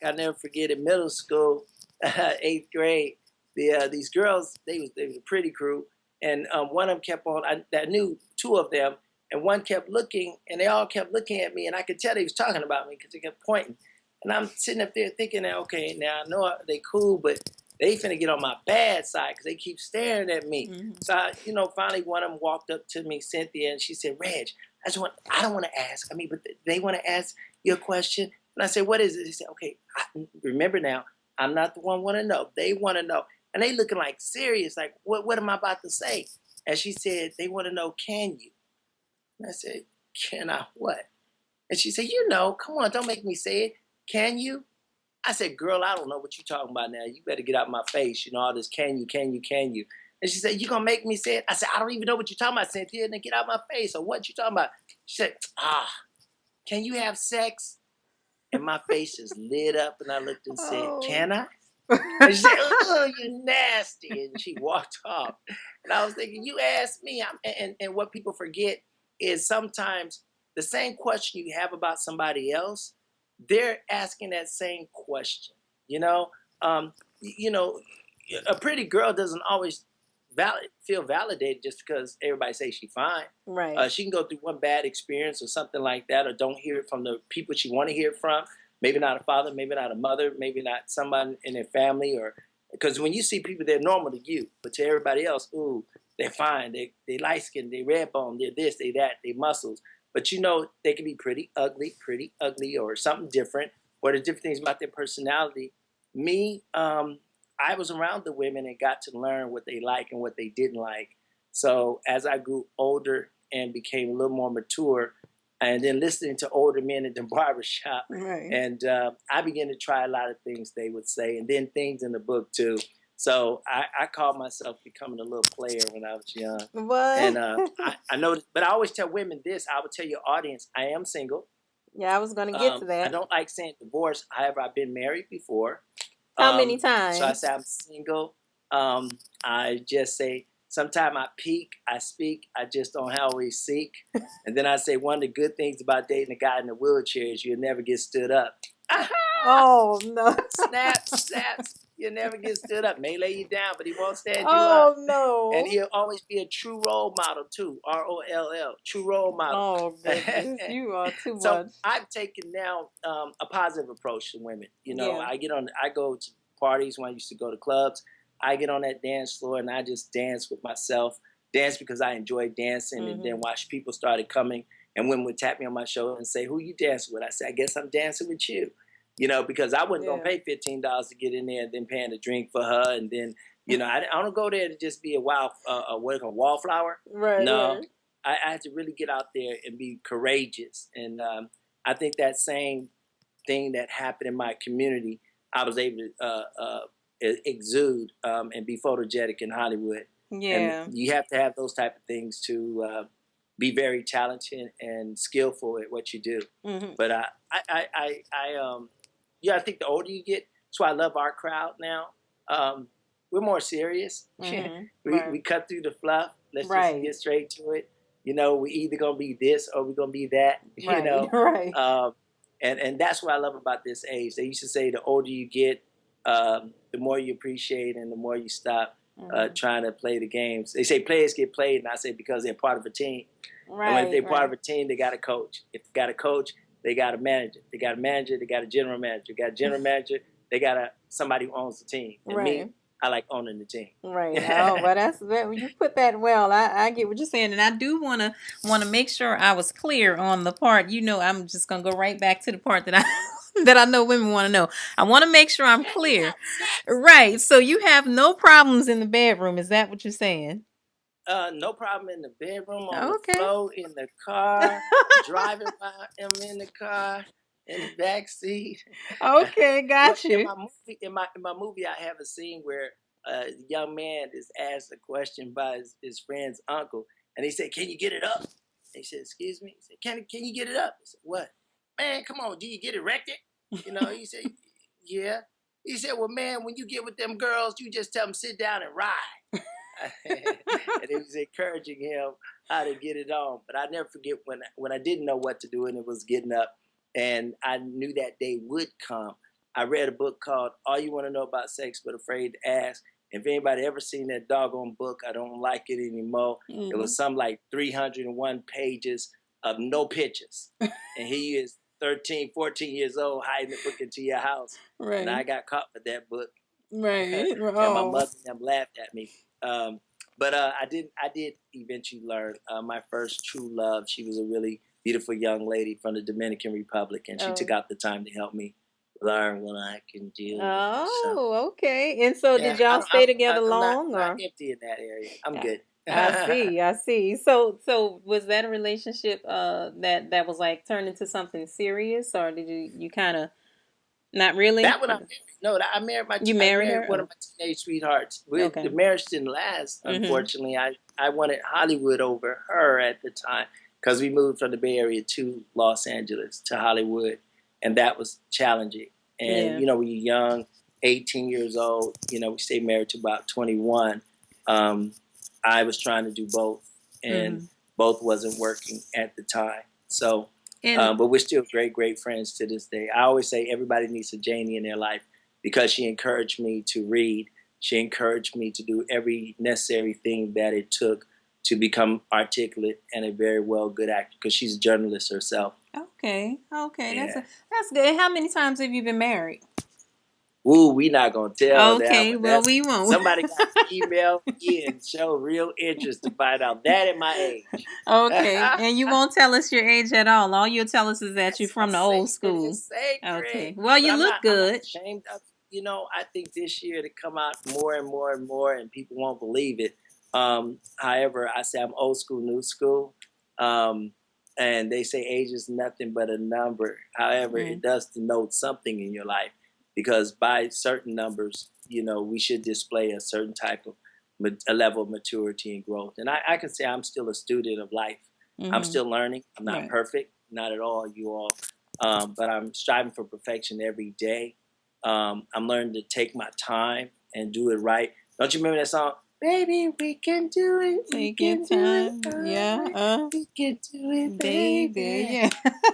I never forget in middle school, 8th grade. These girls, they was a pretty crew, and one of them kept on. I knew two of them, and one kept looking, and they all kept looking at me, and I could tell they was talking about me because they kept pointing. And I'm sitting up there thinking, that, okay, now I know they cool, but they finna get on my bad side because they keep staring at me. Mm-hmm. So finally one of them walked up to me, Cynthia, and she said, "Reg, I don't want to ask. I mean, but they want to ask you a question." And I said, "What is it?" They said, "Okay, remember now, I'm not the one want to know. They want to know." And they looking like serious, like, what am I about to say? And she said, "They want to know, can you?" And I said, "Can I what?" And she said, "Come on, don't make me say it. Can you?" I said, "Girl, I don't know what you're talking about now. You better get out of my face. All this can you, can you, can you." And she said, "You gonna make me say it?" I said, "I don't even know what you're talking about, Cynthia. And then get out of my face. Or what you talking about?" She said, "Can you have sex?" And my face just lit up and I looked and said, Oh. "Can I?" And she said, "Oh, you nasty." And she walked off. And I was thinking, you asked me. And what people forget is sometimes the same question you have about somebody else, they're asking that same question. You know, you know, a pretty girl doesn't always feel validated just because everybody says she's fine. Right. She can go through one bad experience or something like that, or don't hear it from the people she want to hear it from. Maybe not a father, maybe not a mother, maybe not someone in their family, or because when you see people, they're normal to you, but to everybody else, ooh, they're fine. They light skinned, they red bone, they're this, they that, they muscles. But they can be pretty ugly, or something different, or the different things about their personality. Me, I was around the women and got to learn what they like and what they didn't like. So as I grew older and became a little more mature, and then listening to older men at the barbershop, Right. and I began to try a lot of things they would say, and then things in the book too. So I called myself becoming a little player when I was young. What? And I know, but I always tell women this. I would tell your audience, I am single. Yeah, I was gonna get to I that. don't like saying divorce. However, I've been married before. How many So I times? say I'm single. I just say sometimes I peek, I speak, I just don't always seek. And then I say one of the good things about dating a guy in a wheelchair is you'll never get stood up. Oh no. Snaps, snaps. You'll never get stood up. May lay you down, but he won't stand you up. Oh And no. he'll always be a true role model too. ROLL, true role model. Oh goodness, you are too So much. I've taken now a positive approach to women. Yeah. I go to parties when I used to go to clubs. I get on that dance floor and I just dance with myself. Dance because I enjoy dancing, and then Mm-hmm. watch people started coming, and women would tap me on my shoulder and say, "Who you dancing with?" I said, "I guess I'm dancing with you." Because I wasn't gonna Yeah. pay $15 to get in there and then paying a drink for her, and then I don't go there to just be a wallflower. Right, No, right. I had to really get out there and be courageous, and I think that same thing that happened in my community, I was able to exude and be photogenic in Hollywood. And Yeah. you have to have those type of things to be very talented and skillful at what you do. Mm-hmm. But I think the older you get, that's why I love our crowd now. We're more serious. Mm-hmm. We Right. cut through the fluff. Let's just Right. get straight to it. We either gonna be this or we gonna be that. Right. Right. And that's what I love about this age. They used to say the older you get, the more you appreciate and the more you stop Mm-hmm. trying to play the games. They say players get played, and I say because they're part of a team. And when they're Right. part of Right. a team, they got a coach. If they got a coach, they got a manager. They got a manager, they got a general manager. They got a general manager, they got somebody who owns the team. And me, Right. I like owning the team. Right. Oh, well, that's that. You put that well. I get what you're saying, and I do wanna make sure I was clear on the part. I'm just gonna go right back to the part that I that I know women want to know. I want to make sure I'm clear. Right. So you have no problems in the bedroom. Is that what you're saying? No problem in the bedroom, on the Okay. floor, in the car, driving while I'm in the car, in the back seat. Okay. Well, Got in you. my movie, in my movie, I have a scene where a young man is asked a question by his friend's uncle, and he said, "Can you get it up?" He said, "Excuse me." He said, "Can you get it up?" He said, "What?" "Man, come on, do you get erected?" He said, "Yeah." He said, "Well, man, when you get with them girls, you just tell them sit down and ride." And it was encouraging him how to get it on. But I never forget when I didn't know what to do, and it was getting up, and I knew that day would come. I read a book called All You Want to Know About Sex But Afraid to Ask. If anybody ever seen that doggone book, I don't like it anymore. It Mm-hmm. was some like 301 pages of no pictures. And he is 13, 14 years old hiding the book into your house. And Right. I got caught with that book. Right. And my Oh. mother and them laughed at me. But I did eventually learn my first true love. She was a really beautiful young lady from the Dominican Republic, and she took Oh. out the time to help me learn what I can do. So Oh, okay. And so yeah, did y'all stay together I'm not long not or? empty in that area. I'm I, good. I see, I see. So was that a relationship that was like turned into something serious, or did you kind of not really? That one I married. No, You I married married her? one Oh, of my teenage sweethearts. The okay. marriage didn't last, Mhm. unfortunately. I wanted Hollywood over her at the time because we moved from the Bay Area to Los Angeles to Hollywood, and that was challenging. And Yeah. when you're young, 18 years old, we stayed married to about 21. Um, I was trying to do both, and Mhm. both wasn't working at the time. So And but we're still great, great friends to this day. I always say everybody needs a Janie in their life because she encouraged me to read. She encouraged me to do every necessary thing that it took to become articulate and a very well good actor because she's a journalist herself. okay, okay, Yeah. that's good. How many times have you been married? Ooh, we not gonna tell that Okay, one. well That's we won't. somebody got to email me and show real interest to find out that at my age. Okay, and you won't tell us your age at all. All you'll tell us is that you're That's my from the old sacred. school. It's sacred. Okay. Well, But you look I'm not good. ashamed of. I think this year to come out more and more and more, and people won't believe it. However, I say I'm old school, new school, um, and they say age is nothing but a number. However, it Mm. does denote something in your life because by certain numbers, we should display a certain type of a level of maturity and growth. And I can say I'm still a student of life. I'm Mhm. still learning. I'm not Right. perfect, not at all, you all. But I'm striving for perfection every day. I'm learning to take my time and do it right. Don't you remember that song? Baby, we can do it. We Take your can do it time. Yeah. right. We can do it, Baby. baby. Yeah.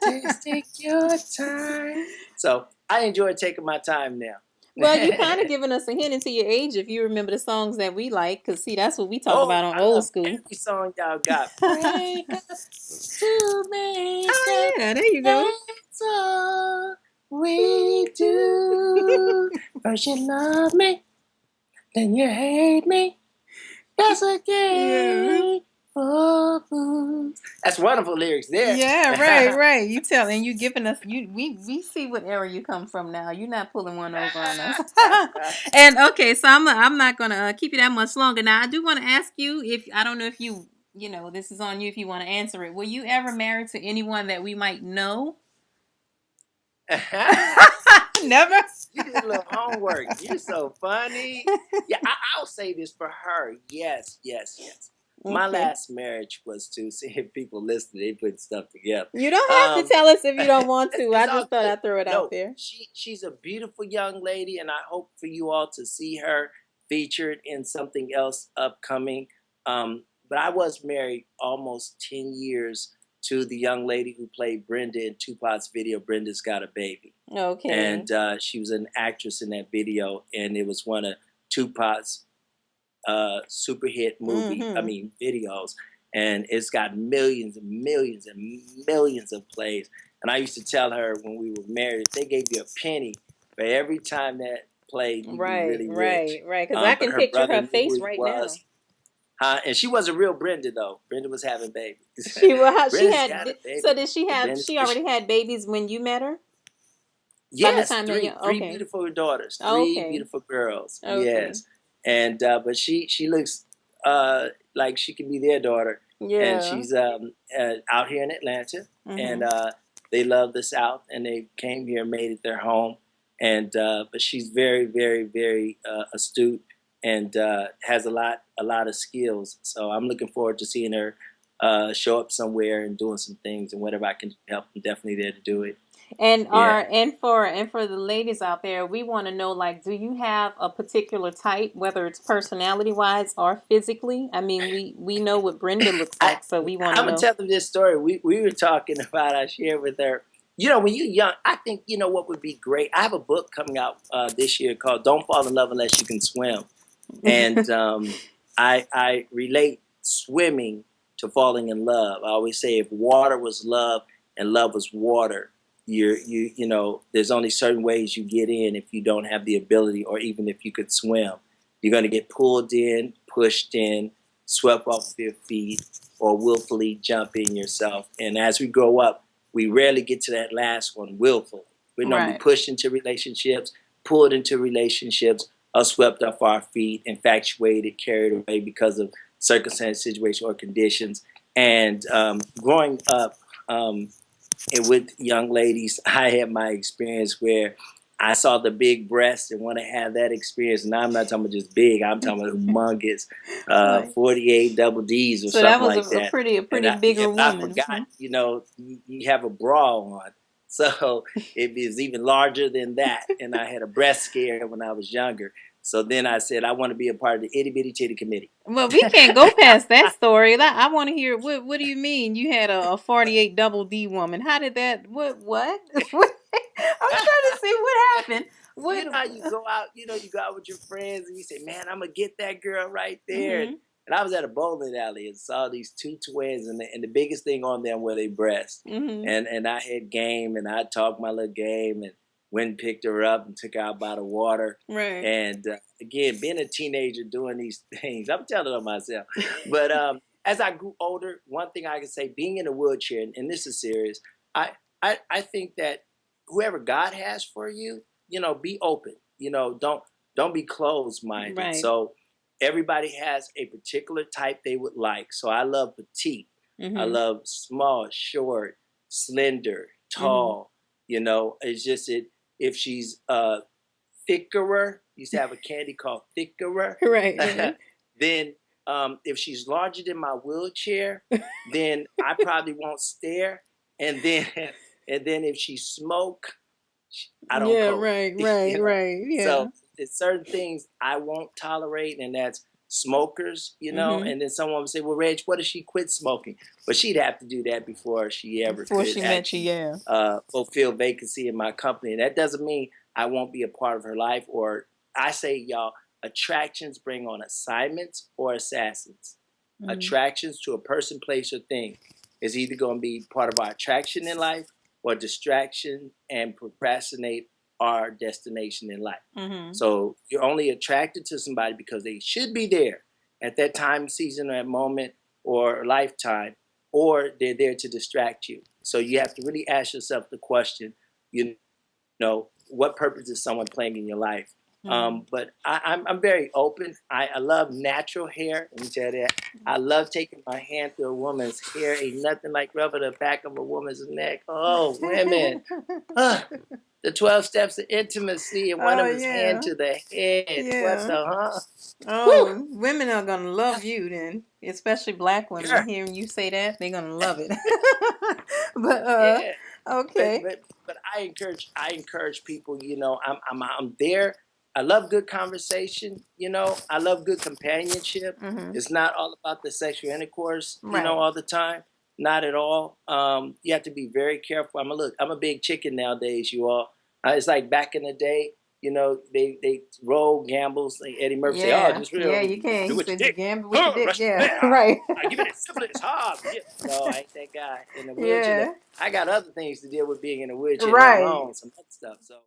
Just take your time. So I enjoy taking my time now. Well, you kind of giving us a hint into your age if you remember the songs that we like, cause see, that's what we talk Oh, about on I old love school. every song y'all got. Break up to make Oh up. yeah, there you go. That's all we do. First you love me, then you hate me. That's a Yeah. game for fools. That's wonderful lyrics there. Yeah, right, right. You tell and you giving us we see what era you come from now. You're not pulling one over on us. And okay, so I'm not gonna keep you that much longer. Now I do want to ask you if I don't know if this is on you if you want to answer it. Were you ever married to anyone that we might know? Never. You did a little homework. You're so funny. Yeah, I'll say this for her. Yes, yes, yes. My Okay. last marriage was to see if people listen. They put stuff together. You don't have to Um, tell us if you don't want to. I it's all just thought good. I'd throw it out No, there. she's a beautiful young lady, and I hope for you all to see her featured in something else upcoming. But I was married almost 10 years to the young lady who played Brenda in Tupac's video. Brenda's Got a Baby, Okay. and she was an actress in that video, and it was one of Tupac's super hit Mm-hmm. videos, and it's got millions and millions and millions of plays. And I used to tell her when we were married, if they gave you a penny for every time that played, you'd be Right, really rich. right, right. Because I But can her picture brother her knew who face he right now. was. And she was a real Brenda though. Brenda was having babies. She was. She Brenda's had. got a So baby. did she have? Brenda's, She already had babies when you met her. By the yes, time that you. three Okay. beautiful daughters, three Okay. beautiful girls. Okay. Yes, and but she looks like she could be their daughter, and Yeah. she's out here in Atlanta, and Mhm. they love the South, and they came here, made it their home, and but she's very, very, very astute and has a lot of skills. So I'm looking forward to seeing her show up somewhere and doing some things and whatever I can help. I'm definitely there to do it. And Yeah. are and for the ladies out there, we want to know like, do you have a particular type, whether it's personality wise or physically? I mean, we know what Brenda looks I like, so we want to I'm gonna know. tell them this story. We were talking about. I shared with her. when you're young, I think what would be great. I have a book coming out this year called "Don't Fall in Love Unless You Can Swim," and I relate swimming to falling in love. I always say if water was love and love was water, there's only certain ways you get in if you don't have the ability, or even if you could swim, you're going to get pulled in, pushed in, swept off your feet, or willfully jump in yourself. And as we grow up, we rarely get to that last one willfully. We're normally pushed into relationships, pulled into relationships, or swept off our feet, infatuated, carried away because of circumstance, situation, or conditions. And growing up and with young ladies, I had my experience where I saw the big breasts and want to have that experience. And I'm not talking about just big. I'm talking about humongous, 48 double Ds or So something that was like that. a pretty bigger I woman. forgot, you have a bra on. So it was even larger than that. And I had a breast scare when I was younger. So then I said, I want to be a part of the itty bitty titty committee. Well, we can't go past that story. I want to hear what do you mean you had a 48 double D woman? How did that? What? I'm trying to see what happened. What? You know how you go out, you go out with your friends and you say, man, I'm going to get that girl right there. Mhm. And I was at a bowling alley and saw these two twins, and the biggest thing on them were their breasts. Mhm. And I had game, and I talked my little game, and went and picked her up and took her out by the water. Right. And again, being a teenager doing these things, I'm telling on myself. But as I grew older, one thing I can say, being in a wheelchair, and this is serious, I think that whoever God has for you, be open. Don't be closed minded. Right. So everybody has a particular type they would like. So I love petite. Mhm. I love small, short, slender, tall. It's just if she's thickerer, used to have a candy called thickerer. Right. Mhm. Then if she's larger than my wheelchair, then I probably won't stare. And then if she smoke, I don't Yeah. cope. Right. Right. Yeah. So there's certain things I won't tolerate, and that's smokers, Mhm. and then someone would say, well, Reg, what if she quit smoking? But she'd have to do that before she ever Before could she met you, yeah. fulfill vacancy in my company. And that doesn't mean I won't be a part of her life, or I say, y'all, attractions bring on assignments or assassins. Mhm. Attractions to a person, place, or thing is either going to be part of our attraction in life or distraction and procrastinate our destination in life. Mhm. So you're only attracted to somebody because they should be there at that time, season, or that moment, or lifetime, or they're there to distract you. So you have to really ask yourself the question, what purpose is someone playing in your life? Mhm. But I'm very open. I love natural hair. Let me tell you that. I love taking my hand through a woman's hair. Ain't nothing like rubbing the back of a woman's neck. Oh, women. The 12 steps of intimacy, and one Oh of them is hand yeah. to the head. What Yeah. the Whew. Oh, women are gonna love you then, especially black women. Yeah. Hearing you say that, they're gonna love it. But Yeah. okay. But I encourage people, I'm there. I love good conversation, I love good companionship. Mhm. It's not all about the sexual intercourse, Right. all the time. Not at all. You have to be very careful. I'm a big chicken nowadays, you all. It's like back in the day, they roll gambles. Like Eddie Murphy say, "Oh, Yeah. just Yeah, you can. do He what you said you dick. gamble with your dick. Rush Yeah. there. Right. I give it a syphilis. Yeah. No, I ain't that guy in the wheelchair. Yeah. I got other things to deal with being in a wheelchair, let Right. alone some other stuff. So